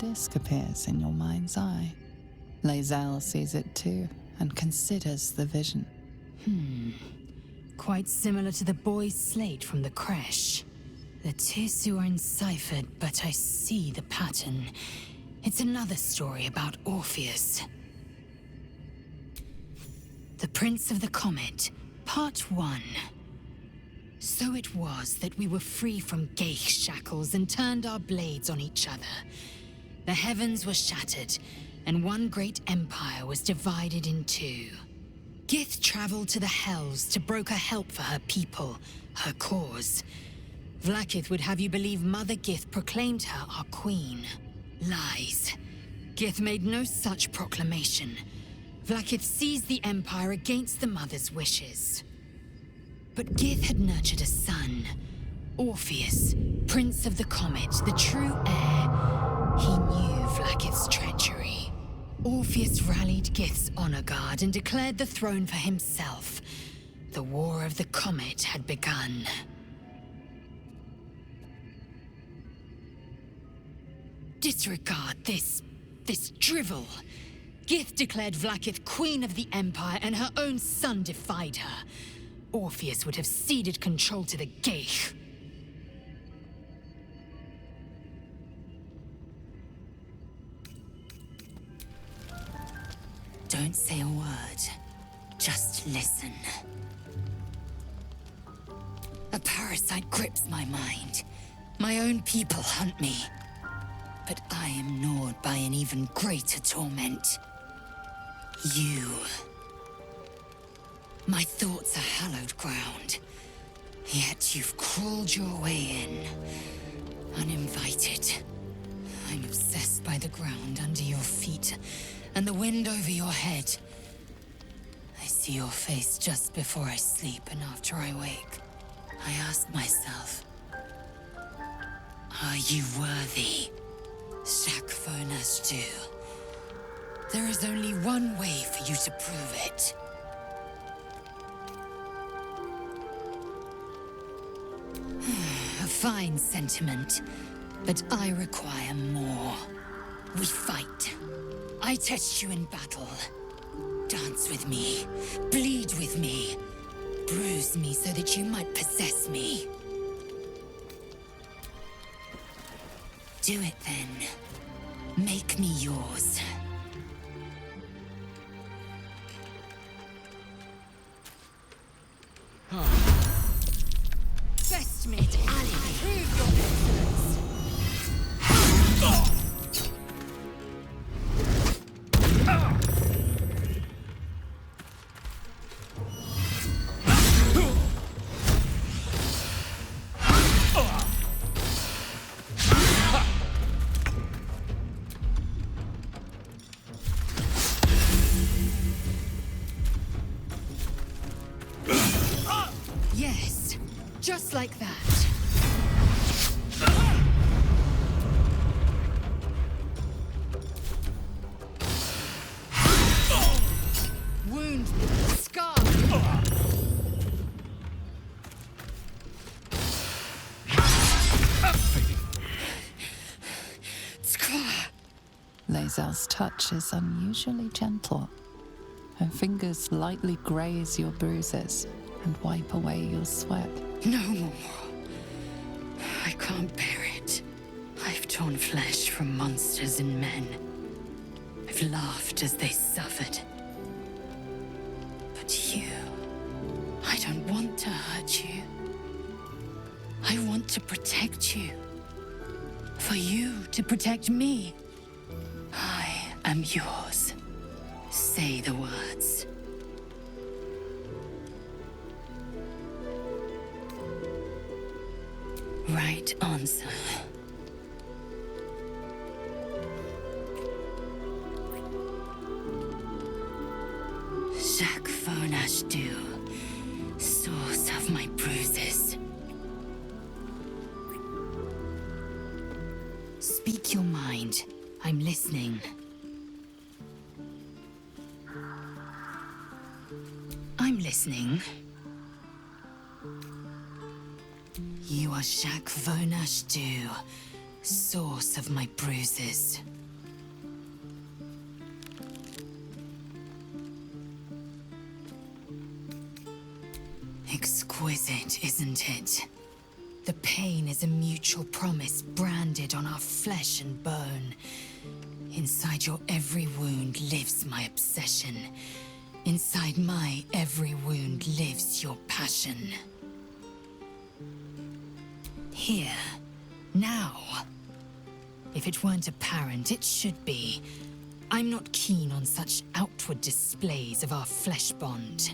disc appears in your mind's eye. Lae'zel sees it too and considers the vision. Quite similar to the boy's slate from the creche. The Tirsu are enciphered, but I see the pattern. It's another story about Orpheus. The Prince of the Comet, Part 1. So it was that we were free from Geich shackles and turned our blades on each other. The heavens were shattered, and one great empire was divided in two. Gith traveled to the Hells to broker help for her people, her cause. Vlaakith would have you believe Mother Gith proclaimed her our queen. Lies. Gith made no such proclamation. Vlaakith seized the Empire against the Mother's wishes. But Gith had nurtured a son, Orpheus, Prince of the Comet, the true heir. He knew Vlaakith's treachery. Orpheus rallied Gith's honor guard and declared the throne for himself. The War of the Comet had begun. Disregard this drivel. Gith declared Vlaakith queen of the Empire, and her own son defied her. Orpheus would have ceded control to the Geich. Don't say a word. Just listen. A parasite grips my mind. My own people hunt me. But I am gnawed by an even greater torment. You. My thoughts are hallowed ground. Yet you've crawled your way in. Uninvited. I'm obsessed by the ground under your feet and the wind over your head. I see your face just before I sleep and after I wake. I ask myself, are you worthy? Shakfonashtu. There is only one way for you to prove it. A fine sentiment, but I require more. We fight. I test you in battle. Dance with me. Bleed with me. Bruise me so that you might possess me. Do it then. Make me yours. Best mate Ali, prove your excellence. Yes, just like that. Wound me, scar me. Lae'zel's touch is unusually gentle. Her fingers lightly graze your bruises and wipe away your sweat. No more. I can't bear it. I've torn flesh from monsters and men. I've laughed as they suffered. But you... I don't want to hurt you. I want to protect you. For you to protect me. I am yours. Say the words. Right answer. Shakfonashtu, source of my bruises. Speak your mind. I'm listening. I'm listening. You are Shakfonashtu, source of my bruises. Exquisite, isn't it? The pain is a mutual promise branded on our flesh and bone. Inside your every wound lives my obsession. Inside my every wound lives your passion. Here, now. If it weren't apparent, it should be. I'm not keen on such outward displays of our flesh bond.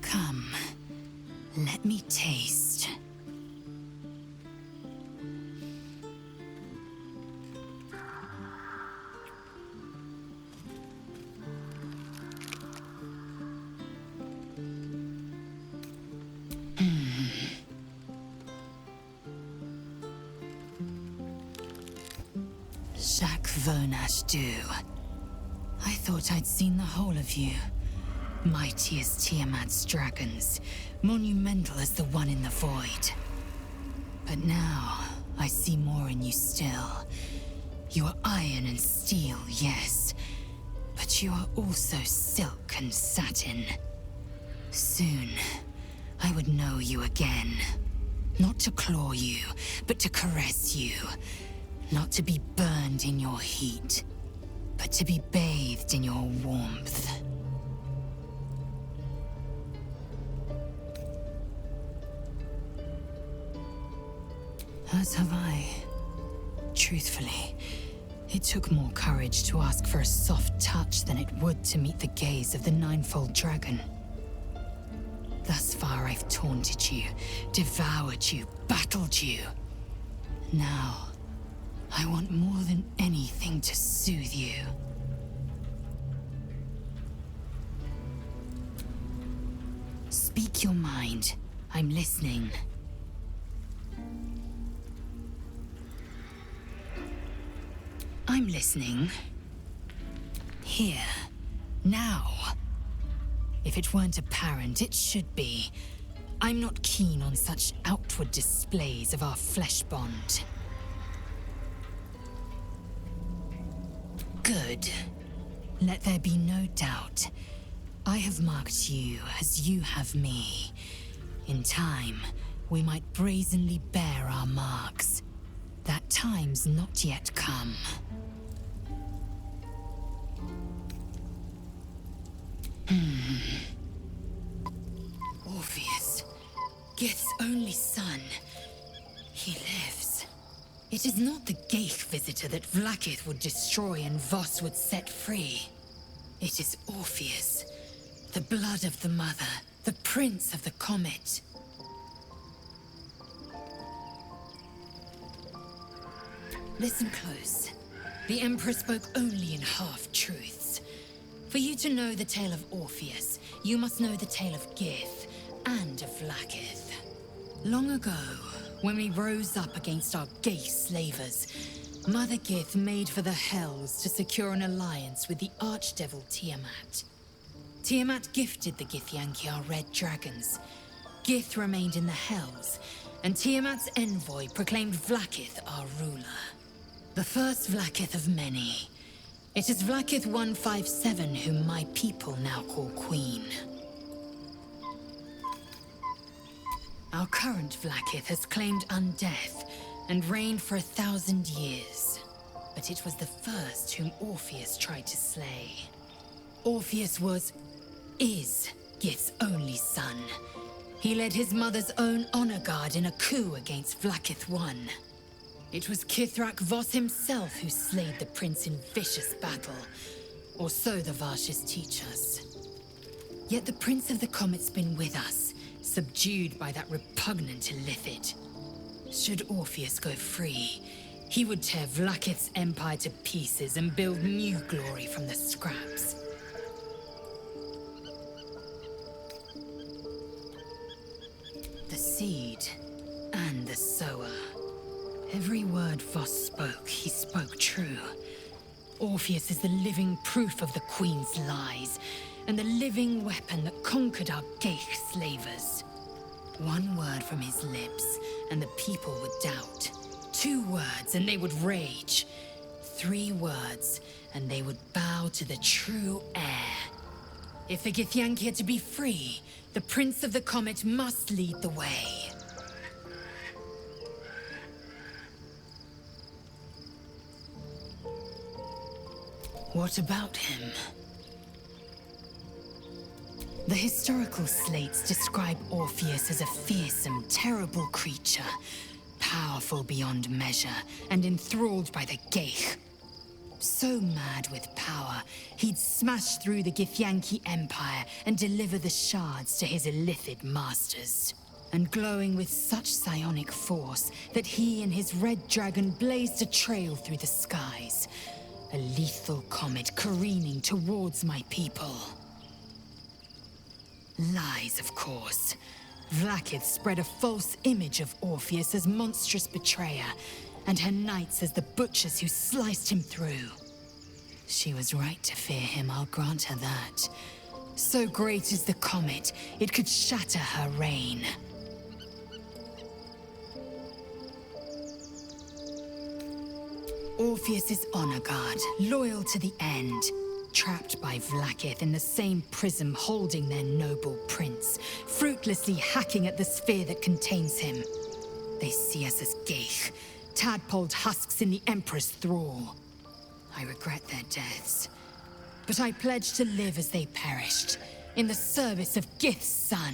Come, let me taste. Jacques Vernache du. I thought I'd seen the whole of you. Mighty as Tiamat's dragons, monumental as the one in the void. But now, I see more in you still. You are iron and steel, yes, but you are also silk and satin. Soon, I would know you again. Not to claw you, but to caress you. Not to be burned in your heat, but to be bathed in your warmth. As have I. Truthfully, it took more courage to ask for a soft touch than it would to meet the gaze of the ninefold dragon. Thus far I've taunted you, devoured you, battled you. Now, I want more than anything to soothe you. Speak your mind. I'm listening. I'm listening. Here. Now. If it weren't apparent, it should be. I'm not keen on such outward displays of our flesh bond. Good. Let there be no doubt. I have marked you as you have me. In time, we might brazenly bear our marks. That time's not yet come. Orpheus, Gith's only son. He lives. It is not the Geich visitor that Vlaakith would destroy and Voss would set free. It is Orpheus, the blood of the mother, the prince of the comet. Listen close. The Emperor spoke only in half-truths. For you to know the tale of Orpheus, you must know the tale of Gith and of Vlaakith. Long ago, when we rose up against our Geich slavers, Mother Gith made for the Hells to secure an alliance with the archdevil Tiamat. Tiamat gifted the Githyanki our red dragons. Gith remained in the Hells, and Tiamat's envoy proclaimed Vlaakith our ruler. The first Vlaakith of many. It is Vlaakith 157 whom my people now call Queen. Our current Vlaakith has claimed undeath and reigned for 1,000 years. But it was the first whom Orpheus tried to slay. Orpheus is Gith's only son. He led his mother's own honor guard in a coup against Vlaakith I. It was Kithrak Voss himself who slayed the prince in vicious battle, or so the Varshas teach us. Yet the Prince of the Comet's been with us, subdued by that repugnant Illithid. Should Orpheus go free, he would tear Vlaakith's empire to pieces and build new glory from the scraps. seed and the sower. Every word Voss spoke, he spoke true. Orpheus is the living proof of the Queen's lies, and the living weapon that conquered our Geich slavers. One word from his lips, and the people would doubt. 2 words, and they would rage. 3 words, and they would bow to the true heir. If the Githyanki are to be free, the Prince of the Comet must lead the way. What about him? The historical slates describe Orpheus as a fearsome, terrible creature, powerful beyond measure, and enthralled by the Geich. So mad with power, he'd smash through the Githyanki Empire and deliver the shards to his illithid masters. And glowing with such psionic force that he and his red dragon blazed a trail through the skies. A lethal comet careening towards my people. Lies, of course. Vlaakith spread a false image of Orpheus as monstrous betrayer, and her knights as the butchers who sliced him through. She was right to fear him, I'll grant her that. So great is the comet, it could shatter her reign. Orpheus is honor guard, loyal to the end. Trapped by Vlaakith in the same prism holding their noble prince, fruitlessly hacking at the sphere that contains him. They see us as Geich, tadpoled husks in the Emperor's thrall. I regret their deaths, but I pledge to live as they perished, in the service of Gith's son.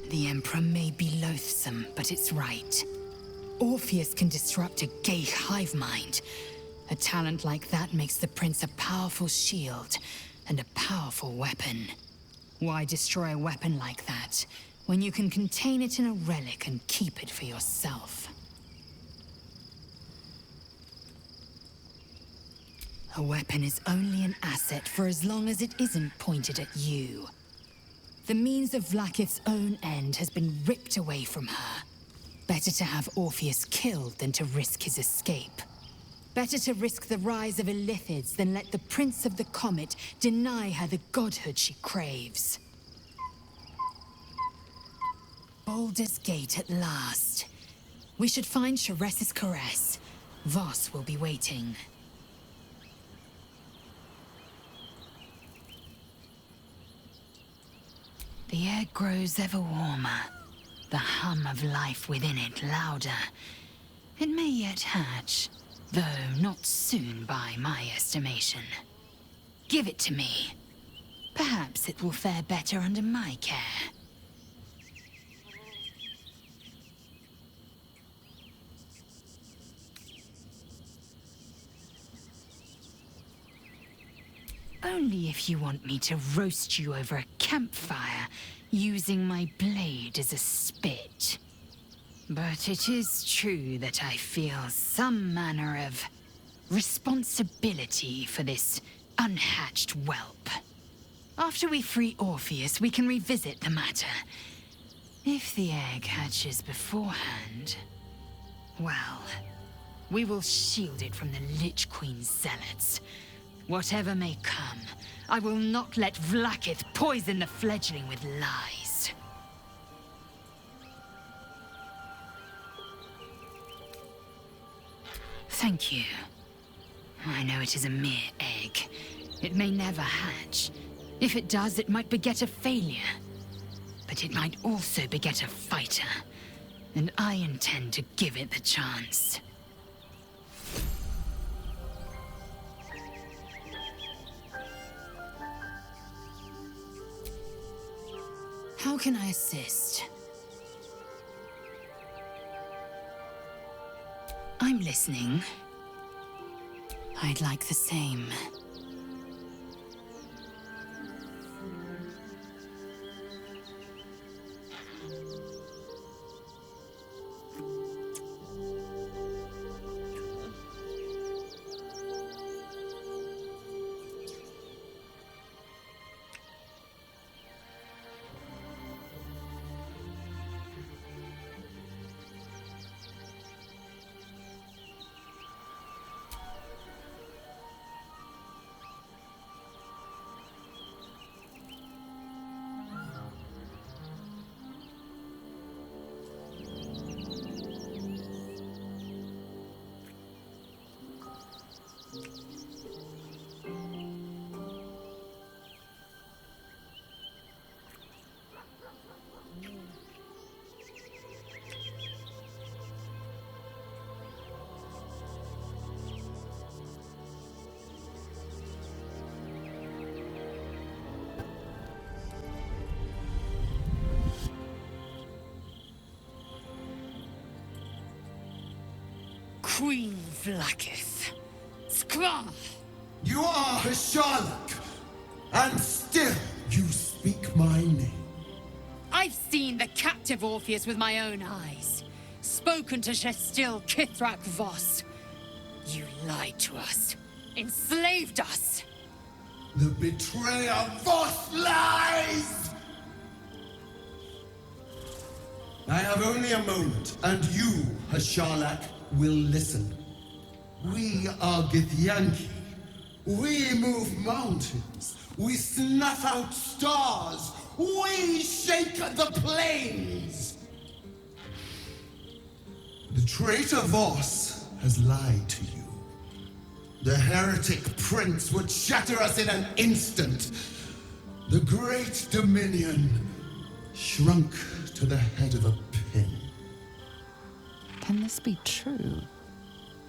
The Emperor may be loathsome, but it's right. Orpheus can disrupt a Geich hive mind. A talent like that makes the prince a powerful shield and a powerful weapon. Why destroy a weapon like that when you can contain it in a relic and keep it for yourself? A weapon is only an asset for as long as it isn't pointed at you. The means of Vlaakith's own end has been ripped away from her. Better to have Orpheus killed than to risk his escape. Better to risk the rise of Illithids than let the Prince of the Comet deny her the godhood she craves. Baldur's Gate at last. We should find Sharess's caress. Voss will be waiting. The air grows ever warmer. The hum of life within it louder. It may yet hatch, though not soon by my estimation. Give it to me. Perhaps it will fare better under my care. Only if you want me to roast you over a campfire, using my blade as a spit. But it is true that I feel some manner of responsibility for this unhatched whelp. After we free Orpheus, we can revisit the matter. If the egg hatches beforehand, well, we will shield it from the Lich Queen's zealots. Whatever may come, I will not let Vlaakith poison the fledgling with lies. Thank you. I know it is a mere egg. It may never hatch. If it does, it might beget a failure. But it might also beget a fighter. And I intend to give it the chance. How can I assist? I'm listening. I'd like the same. Queen Vlaakith. Skra! You are Hasharlak, and still you speak my name. I've seen the captive Orpheus with my own eyes. Spoken to Gestil Kithrak Voss. You lied to us. Enslaved us. The betrayer Voss lies! I have only a moment, and you, Hasharlak, will listen. We are Githyanki. We move mountains. We snuff out stars. We shake the plains. The traitor Voss has lied to you. The heretic prince would shatter us in an instant. The great dominion shrunk to the head of a pin. Can this be true?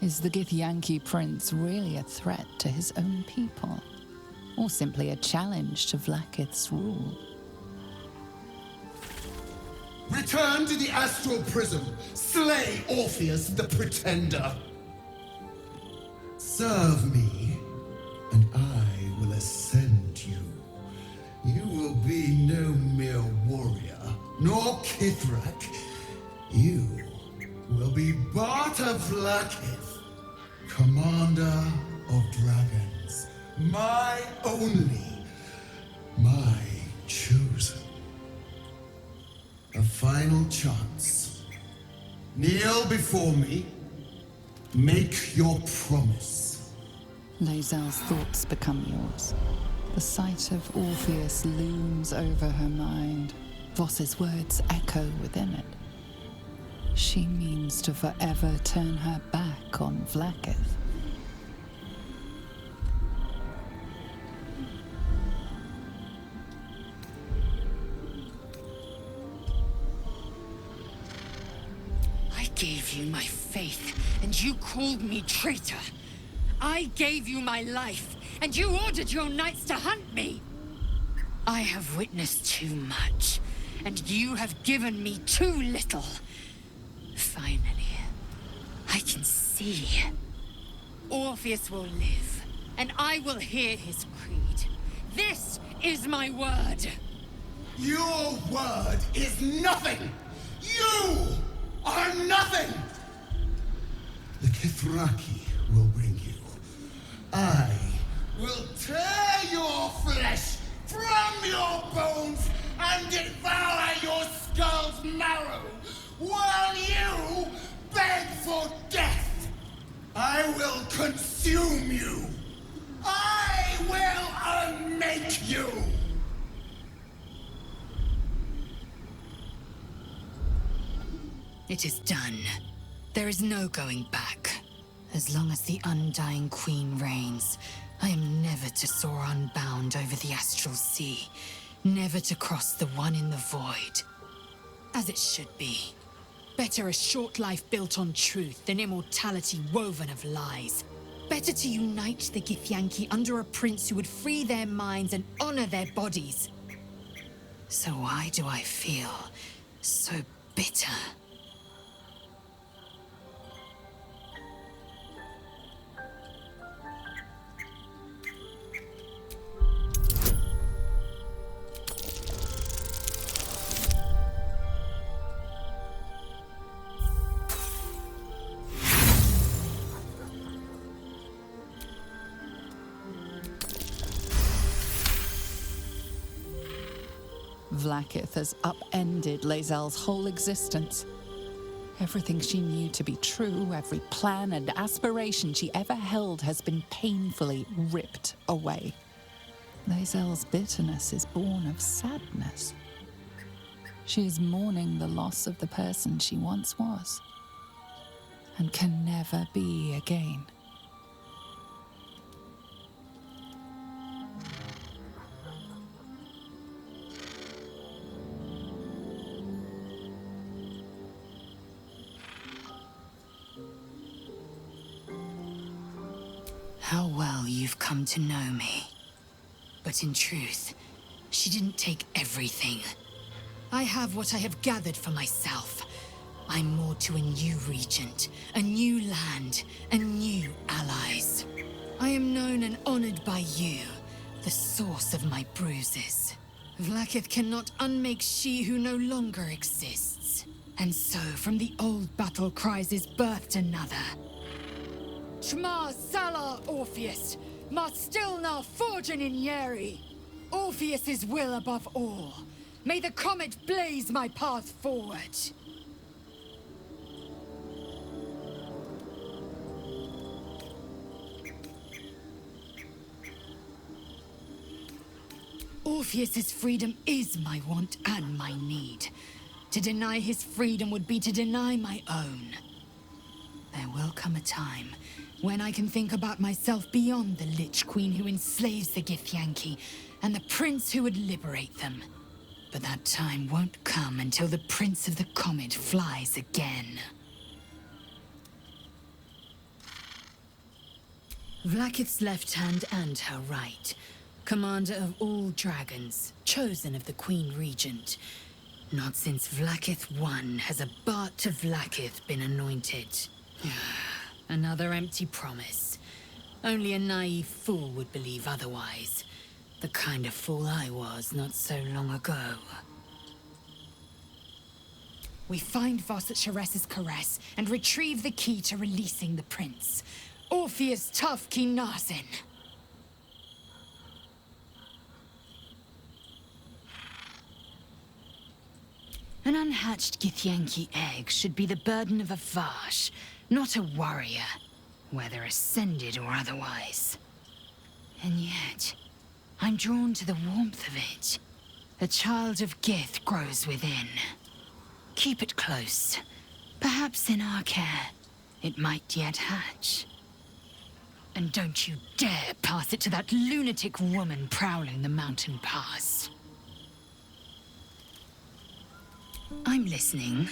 Is the Githyanki prince really a threat to his own people? Or simply a challenge to Vlaakith's rule? Return to the astral prism. Slay Orpheus the Pretender. Serve me, and I will ascend you. You will be no mere warrior, nor Kithrak. You will be Barta Vlaakith, commander of dragons. My only, my chosen. A final chance. Kneel before me. Make your promise. Lae'zel's thoughts become yours. The sight of Orpheus looms over her mind. Voss's words echo within it. She means to forever turn her back on Vlaakith. I gave you my faith, and you called me traitor. I gave you my life, and you ordered your knights to hunt me. I have witnessed too much, and you have given me too little. Finally, I can see. Orpheus will live, and I will hear his creed. This is my word. Your word is nothing! You are nothing! The Kithraki will bring you. I will tear your flesh from your bones and devour your skull's marrow while you beg for death. I will consume you. I will unmake you. It is done. There is no going back. As long as the Undying Queen reigns, I am never to soar unbound over the astral sea, never to cross the one in the void. As it should be. Better a short life built on truth than immortality woven of lies. Better to unite the Githyanki under a prince who would free their minds and honor their bodies. So why do I feel so bitter? Vlaakith has upended Lae'zel's whole existence. Everything she knew to be true, every plan and aspiration she ever held has been painfully ripped away. Lae'zel's bitterness is born of sadness. She is mourning the loss of the person she once was, and can never be again. How well you've come to know me. But in truth, she didn't take everything. I have what I have gathered for myself. I'm moored to a new regent, a new land, and new allies. I am known and honored by you, the source of my bruises. Vlaakith cannot unmake she who no longer exists. And so, from the old battle cries is birthed another. Shma Salar Orpheus, Ma Stilna Forgin in Yeri. Orpheus's will above all. May the comet blaze my path forward. Orpheus's freedom is my want and my need. To deny his freedom would be to deny my own. There will come a time when I can think about myself beyond the Lich Queen who enslaves the Githyanki and the prince who would liberate them. But that time won't come until the Prince of the Comet flies again. Vlaakith's left hand and her right. Commander of all dragons, chosen of the Queen Regent. Not since Vlaakith I has a Bart of Vlaakith been anointed. Another empty promise. Only a naive fool would believe otherwise. The kind of fool I was not so long ago. We find Voss at Sharess's caress and retrieve the key to releasing the prince. Orpheus Tough Kinazin. An unhatched Githyanki egg should be the burden of a Vash, not a warrior, whether ascended or otherwise. And yet, I'm drawn to the warmth of it. The child of Gith grows within. Keep it close. Perhaps in our care, it might yet hatch. And don't you dare pass it to that lunatic woman prowling the mountain pass. I'm listening.